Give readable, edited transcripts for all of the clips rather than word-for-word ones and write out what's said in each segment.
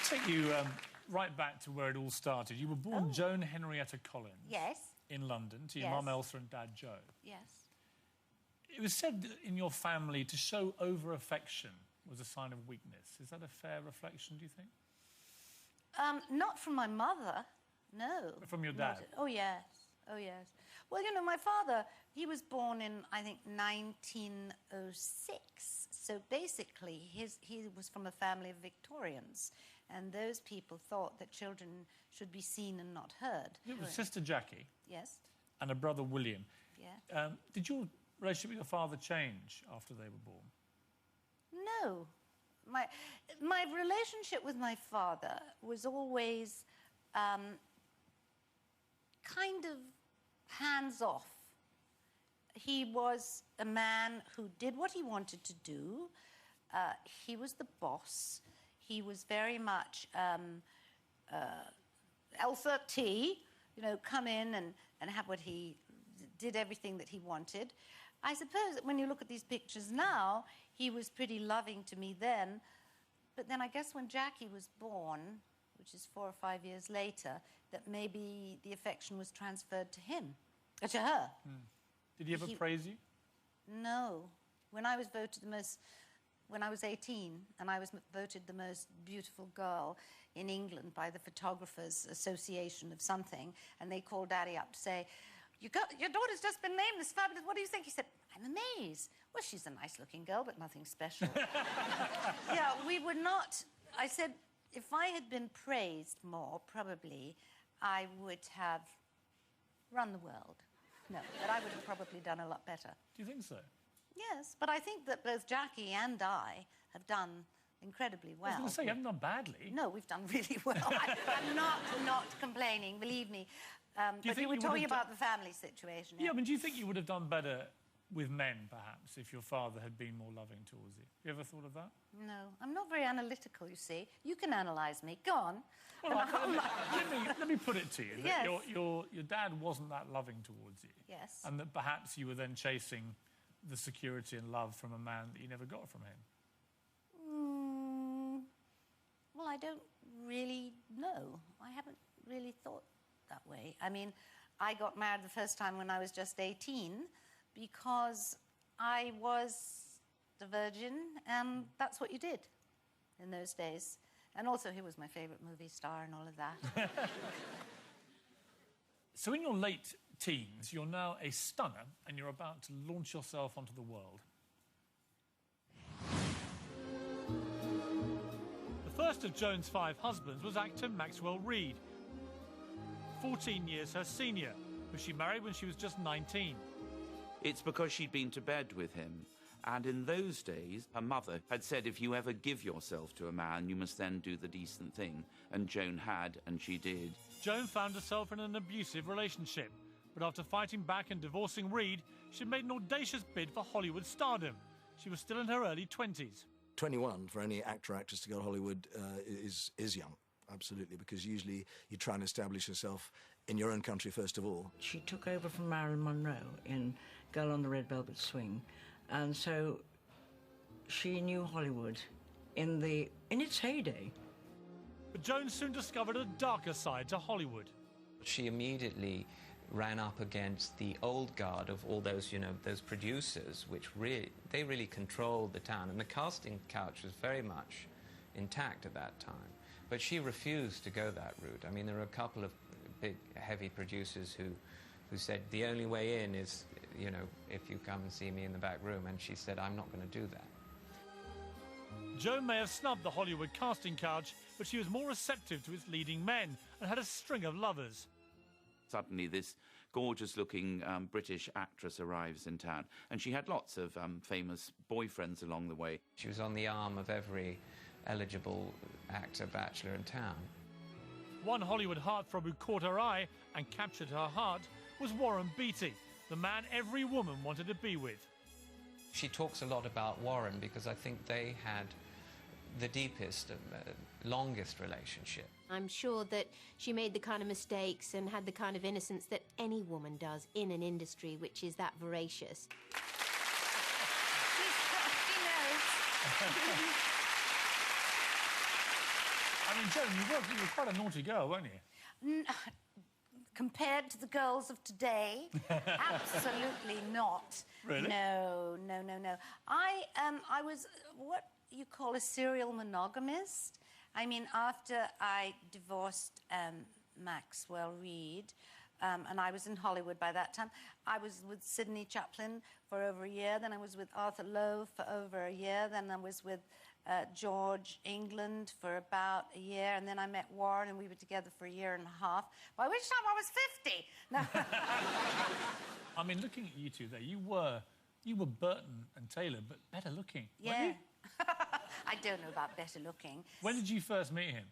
take you right back to where it all started. You were born Joan Henrietta Collins. Yes. In London, to your mum Elsa and dad Joe. Yes. It was said in your family to show over-affection was a sign of weakness. Is that a fair reflection, do you think? Not from my mother, no. But from your dad? Oh, yes. Oh, yes. Well, you know, my father, he was born in, I think, 1906. So basically, he was from a family of Victorians, and those people thought that children should be seen and not heard. It was Sister Jackie. Yes. And a brother William. Yeah. Did your relationship with your father change after they were born? No. My relationship with my father was always kind of hands-off. He was a man who did what he wanted to do. He was the boss. He was very much L30, you know, come in and have what he did, everything that he wanted. I suppose that when you look at these pictures now, he was pretty loving to me then. But then I guess when Jackie was born, which is 4 or 5 years later, that maybe the affection was transferred to him, to her. Mm. Did he ever praise you? No. When I was voted when I was 18, and I was voted the most beautiful girl in England by the Photographers Association of something, and they called Daddy up to say, your daughter's just been named this fabulous, what do you think? He said, I'm amazed. Well, she's a nice-looking girl, but nothing special. Yeah, we would not... I said, if I had been praised more, probably, I would have run the world. No, but I would have probably done a lot better. Do you think so? Yes, but I think that both Jackie and I have done incredibly well. I was going to say, you haven't done badly. No, we've done really well. I'm not complaining, believe me. But you were talking about the family situation. Yeah, I mean, do you think you would have done better with men, perhaps, if your father had been more loving towards you? You ever thought of that? No, I'm not very analytical, you see. You can analyse me. Go on. Well, let me put it to you. That yes. your dad wasn't that loving towards you. Yes. And that perhaps you were then chasing the security and love from a man that you never got from him. Well, I don't really know. I haven't really thought that way. I mean, I got married the first time when I was just 18 because I was the virgin, and that's what you did in those days. And also, he was my favourite movie star and all of that. So in your late teens, you're now a stunner and you're about to launch yourself onto the world. The first of Joan's 5 husbands was actor Maxwell Reid, 14 years her senior, who she married when she was just 19. It's because she'd been to bed with him. And in those days, her mother had said if you ever give yourself to a man, you must then do the decent thing. And Joan had, and she did. Joan found herself in an abusive relationship. But after fighting back and divorcing Reid, she made an audacious bid for Hollywood stardom. She was still in her early 20s. 21, for any actor or actress to go to Hollywood, is young. Absolutely, because usually you try and establish yourself in your own country first of all. She took over from Marilyn Monroe in Girl on the Red Velvet Swing, and so she knew Hollywood in its heyday. But Joan soon discovered a darker side to Hollywood. She immediately ran up against the old guard of all those, you know, those producers, which they really controlled the town, and the casting couch was very much intact at that time. But she refused to go that route. I mean, there were a couple of big, heavy producers who said, the only way in is, you know, if you come and see me in the back room. And she said, I'm not going to do that. Joan may have snubbed the Hollywood casting couch, but she was more receptive to its leading men and had a string of lovers. Suddenly, this gorgeous-looking British actress arrives in town, and she had lots of famous boyfriends along the way. She was on the arm of every eligible actor bachelor in town. One Hollywood heartthrob who caught her eye and captured her heart was Warren Beatty, the man every woman wanted to be with. She talks a lot about Warren because I think they had the deepest, longest relationship. I'm sure that she made the kind of mistakes and had the kind of innocence that any woman does in an industry which is that voracious. She knows. I mean, Joan, you were quite a naughty girl, weren't you? Compared to the girls of today, absolutely not. Really? No. I was what you call a serial monogamist. I mean, after I divorced Maxwell Reed, and I was in Hollywood by that time, I was with Sidney Chaplin for over a year, then I was with Arthur Lowe for over a year, then I was with George England for about a year, and then I met Warren, and we were together for a year and a half, by which time I was 50. No. I mean, looking at you two there, you were Burton and Taylor, but better looking, Yeah. weren't you? I don't know about better looking. When did you first meet him?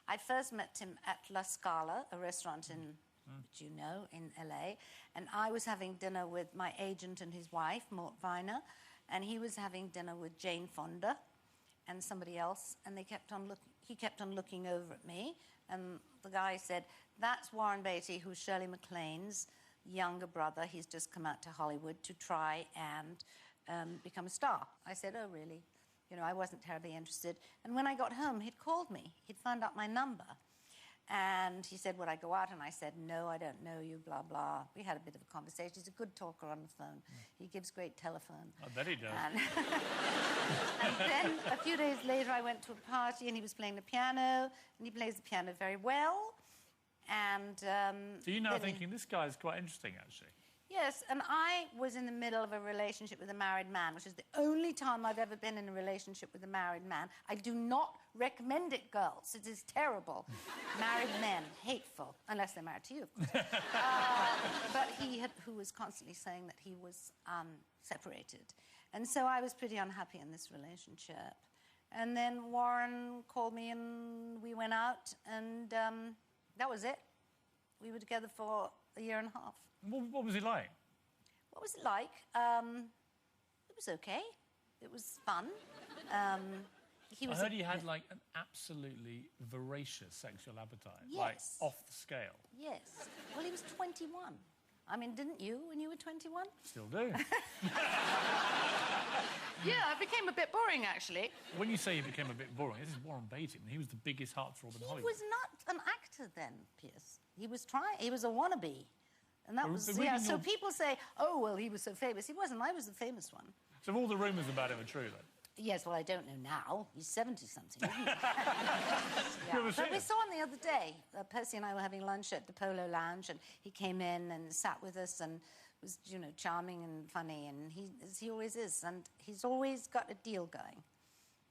I first met him at La Scala, a restaurant in, which you know, in LA, and I was having dinner with my agent and his wife, Mort Weiner, and he was having dinner with Jane Fonda and somebody else, and he kept on looking over at me, and the guy said, "That's Warren Beatty, who's Shirley MacLaine's younger brother. He's just come out to Hollywood to try and become a star." I said, "Oh, really?" You know, I wasn't terribly interested. And when I got home, he'd called me. He'd found out my number. And he said, would I go out? And I said, no, I don't know you, blah, blah. We had a bit of a conversation. He's a good talker on the phone. He gives great telephone. I bet he does. And then a few days later, I went to a party, and he was playing the piano, and he plays the piano very well. And so you're now thinking, this guy's quite interesting, actually. Yes, and I was in the middle of a relationship with a married man, which is the only time I've ever been in a relationship with a married man. I do not recommend it, girls. It is terrible. Married men, hateful, unless they're married to you, of course. But who was constantly saying that he was separated. And so I was pretty unhappy in this relationship. And then Warren called me, and we went out, and that was it. We were together for a year and a half. What was he like? What was it like? It was okay. It was fun. I heard he had, like, an absolutely voracious sexual appetite. Yes. Like, off the scale. Yes. Well, he was 21. I mean, didn't you when you were 21? Still do. Yeah, I became a bit boring, actually. When you say he became a bit boring, this is Warren Beatty. He was the biggest heartthrob in Hollywood. He was not an actor then, Piers. He was a wannabe. And that was, yeah, so people say, oh, well, he was so famous. He wasn't. I was the famous one. So all the rumours about him are true, then? Yes, well, I don't know now. He's 70-something, isn't he? Yeah. But we saw him the other day. Percy and I were having lunch at the Polo Lounge, and he came in and sat with us and was, you know, charming and funny, and as he always is, and he's always got a deal going.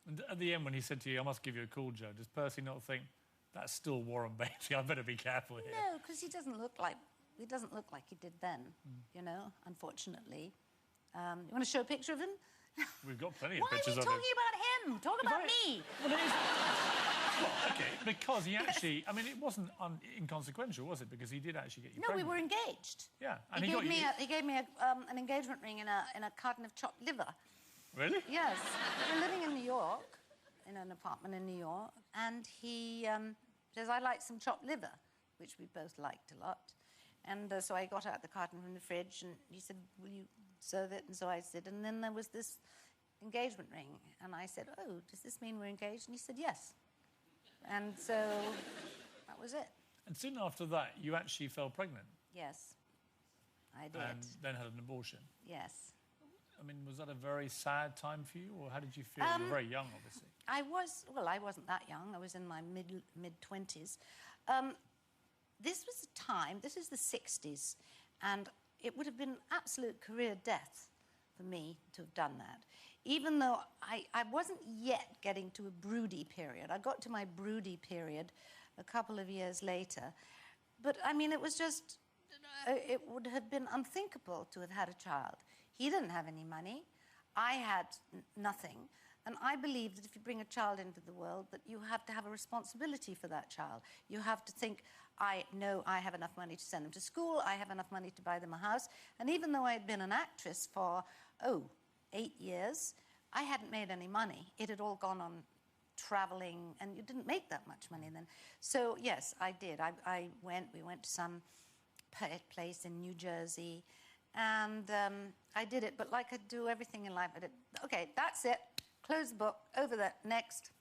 And at the end, when he said to you, I must give you a call, Joe, does Percy not think, that's still Warren Beatty, I better be careful here? No, because he doesn't look like he did then, you know, unfortunately. You want to show a picture of him? We've got plenty of pictures of him. Why are we talking about him? Talk about me. Well, it is... well, OK, because he actually... I mean, it wasn't inconsequential, was it? Because he did actually get you pregnant. No, we were engaged. Yeah, and he gave me an engagement ring in a carton of chopped liver. Really? Yes. We were living in New York, in an apartment in New York, and he says, I like some chopped liver, which we both liked a lot. And so I got out the carton from the fridge, and he said, will you serve it? And so I said, and then there was this engagement ring. And I said, oh, does this mean we're engaged? And he said, yes. And so that was it. And soon after that, you actually fell pregnant. Yes, I did. And then had an abortion. Yes. I mean, was that a very sad time for you, or how did you feel? You were very young, obviously. I wasn't that young. I was in my mid-20s. This was a time, this is the 60s, and it would have been absolute career death for me to have done that. Even though I wasn't yet getting to a broody period. I got to my broody period a couple of years later. But, I mean, it was just, it would have been unthinkable to have had a child. He didn't have any money. I had nothing. And I believe that if you bring a child into the world, that you have to have a responsibility for that child. You have to think, I know I have enough money to send them to school, I have enough money to buy them a house. And even though I had been an actress for, 8 yees, I hadn't made any money. It had all gone on traveling, and you didn't make that much money then. So, yes, I did. We went to some place in New Jersey, and I did it. But like I do everything in life, I did, okay, that's it. Close the book, over that, next.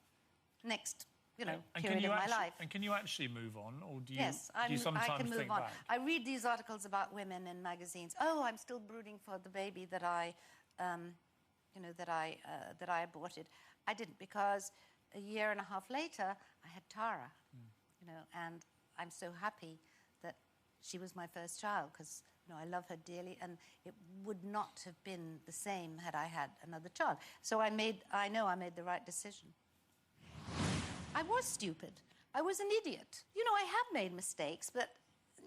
you know, And period can you of my actu- life. And can you actually move on, or do you, Yes, do you sometimes I can move think on. back? I read these articles about women in magazines. Oh, I'm still brooding for the baby that I, you know, that I aborted. I didn't, because a year and a half later, I had Tara, you know, and I'm so happy that she was my first child, because, you know, I love her dearly, and it would not have been the same had I had another child. So I know I made the right decision. I was stupid. I was an idiot. You know, I have made mistakes, but,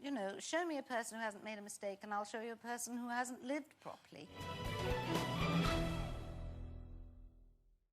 you know, show me a person who hasn't made a mistake and I'll show you a person who hasn't lived properly.